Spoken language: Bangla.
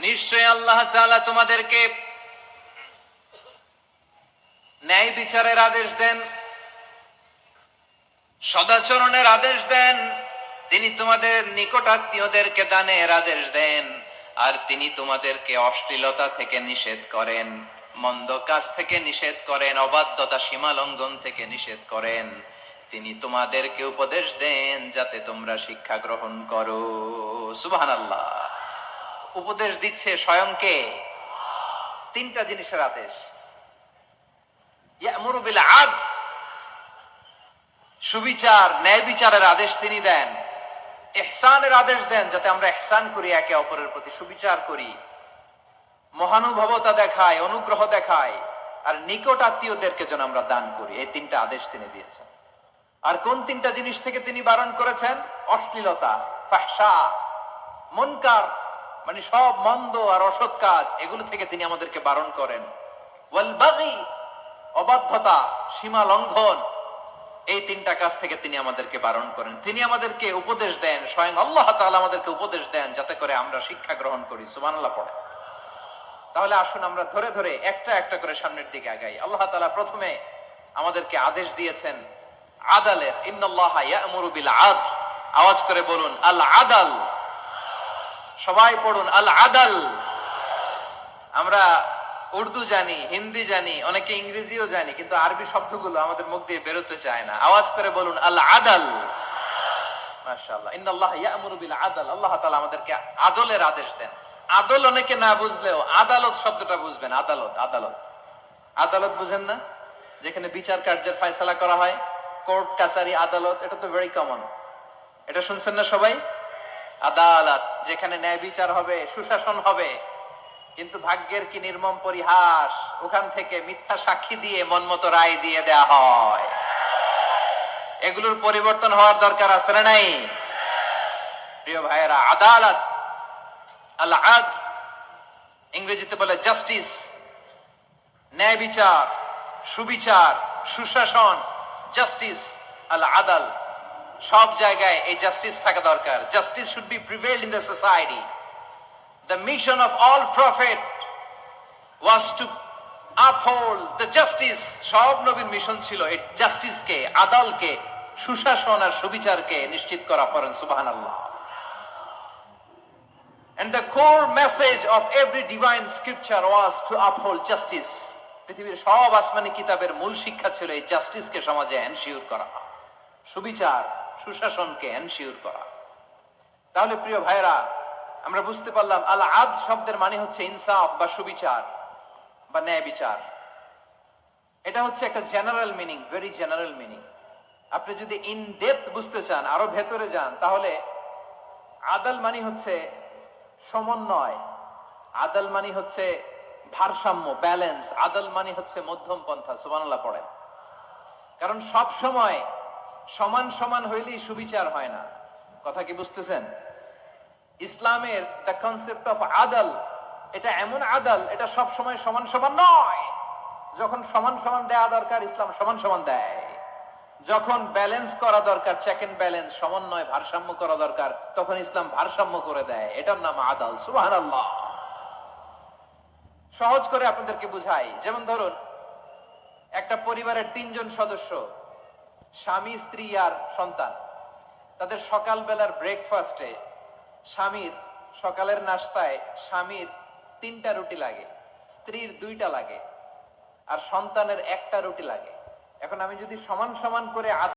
নিশ্চয় আল্লাহ তাআলা তোমাদেরকে ন্যায় বিচারের আদেশ দেন, সদাচরণের আদেশ দেন। তিনি তোমাদের নিকটাত্মীয়দেরকে দানের আদেশ দেন, আর তিনি তোমাদেরকে অশ্লীলতা থেকে নিষেধ করেন, মন্দ কাজ থেকে নিষেধ করেন, অবাধ্যতা সীমা লঙ্ঘন থেকে নিষেধ করেন। তিনি তোমাদেরকে উপদেশ দেন যাতে তোমরা শিক্ষা গ্রহণ করো। সুবহানাল্লাহ। উপদেশ দিচ্ছে স্বয়ং কে? তিনটা জিনিসের আদেশ। ইয়ামুরু বিল আদল, সুবিচার ন্যায় বিচারের আদেশ তিনি দেন। ইহসানের আদেশ দেন, যাতে আমরা ইহসান করি, একে অপরের প্রতি সুবিচার করি, মহানুভবতা দেখায়, অনুগ্রহ দেখায়, আর নিকট আত্মীয়দেরকে যেন আমরা দান করি। এই তিনটা আদেশ তিনি দিয়েছেন। আর কোন তিনটা জিনিস থেকে তিনি বারণ করেছেন? অশ্লীলতা, ফাহশা, মুনকার, মানে সব মন্দ আর অসৎ কাজ, এগুলো থেকে তিনি আমাদেরকে বারণ করেন। ওয়াল বাগি, অবাধ্যতা, সীমা লঙ্ঘন, এই তিনটা কাজ থেকে তিনি আমাদেরকে বারণ করেন। তিনি আমাদেরকে উপদেশ দেন, স্বয়ং আল্লাহ তাআলা আমাদেরকে উপদেশ দেন যাতে করে আমরা শিক্ষা গ্রহণ করি। সুবহানাল্লাহ পড়ে। তাহলে আসুন আমরা ধরে ধরে একটা একটা করে সামনের দিকে আগাই। আল্লাহ তাআলা প্রথমে আমাদেরকে আদেশ দিয়েছেন আদালের। ইন্নাল্লাহা ইয়া'মুরু বিল আদল। আওয়াজ করে বলুন আল আদাল। সবাই পড়ুন আল আদাল। আমরা উর্দু জানি, হিন্দি জানি, অনেকে ইংরেজিও জানি, কিন্তু আরবি শব্দগুলো আমাদের মুখ দিয়ে বেরোতে চায় না। আওয়াজ করে বলুন আল আদাল। মাশাআল্লাহ। ইন্নাল্লাহা ইয়া'মুরু বিল আদল। আল্লাহ তাআলা আমাদেরকে আদলের আদেশ দেন। আদল অনেকে না বুঝলেও আদালত শব্দটা বুঝবেন। আদালত, আদালত, আদালত বুঝেন না? যেখানে বিচার কার্যের ফয়সালা করা হয়, কোর্ট কাচারি আদালত, এটা তো ভেরি কমন। এটা শুনছেন না সবাই? আদালত, যেখানে ন্যায় বিচার হবে, সুশাসন হবে। কিন্তু ভাগ্যের কি নির্মম পরিহাস, ওখান থেকে মিথ্যা সাক্ষী দিয়ে মনমতো রায় দিয়ে দেয়া হয়। এগুলোর পরিবর্তন হওয়ার দরকার আছে না নাই? প্রিয় ভাইয়েরা, আদালত, আল আদল, ইংরেজিতে বলে জাস্টিস, ন্যায় বিচার, সুবিচার, সুশাসন, জাস্টিস, আল আদল। সব জায়গায় এই জাস্টিস থাকা দরকার। Justice should be prevailed in the society. The mission of all prophet was to uphold the justice. সব নবীর মিশন ছিল এই জাস্টিসকে, আদালকে, সুশাসন আর সুবিচারকে নিশ্চিত করা। পড়েন সুবহানাল্লাহ। And the core message of every divine scripture was to uphold justice. পৃথিবীর সব আসমানি কিতাবের মূল শিক্ষা ছিল এই জাস্টিসকে সমাজে এনশিওর করা, সুবিচার, সুশাসনকে এনশিওর করা। তাহলে প্রিয় ভাইরা, আমরা বুঝতে পারলাম আল আদল শব্দের মানে হচ্ছে ইনসাফ বা সুবিচার বা ন্যায় বিচার। এটা হচ্ছে একটা general meaning, very general meaning. আপনি যদি ইন ডেপথ বুঝতে চান, আরো ভেতরে যান, তাহলে আদল মানে হচ্ছে সমন্বয়, আদল মানে হচ্ছে ভারসাম্য, ব্যালেন্স। আদল মানে হচ্ছে মধ্যম পন্থা। সুবহানাল্লাহ পড়েন। কারণ সব সময় সমান সমান হইলেই সুবিচার হয় না। কথা কি বুঝতেছেন? ইসলামের দ্য কনসেপ্ট অফ আদল, এটা এমন আদল, এটা সব সময় সমান সমান নয়। যখন সমান সমান দেয়া দরকার, ইসলাম সমান সমান দেয়। যখন ব্যালেন্স করা দরকার, চেক এন্ড ব্যালেন্স, সমন্বয়, ভারসাম্য করা দরকার, তখন ইসলাম ভারসাম্য করে দেয়। এটার নাম আদল। সুবহানাল্লাহ। সহজ করে আপনাদেরকে বুঝাই। যেমন ধরুন, একটা পরিবারের 3 জন সদস্য, স্বামী, স্ত্রী আর সন্তান। তাদের সকালবেলার ব্রেকফাস্টে, স্বামীর সকালের নাস্তায় স্বামীর 3টা রুটি লাগে, স্ত্রীর 2টা লাগে, আর সন্তানের 1টা রুটি লাগে। এখন আমি যদি সমান সমান করে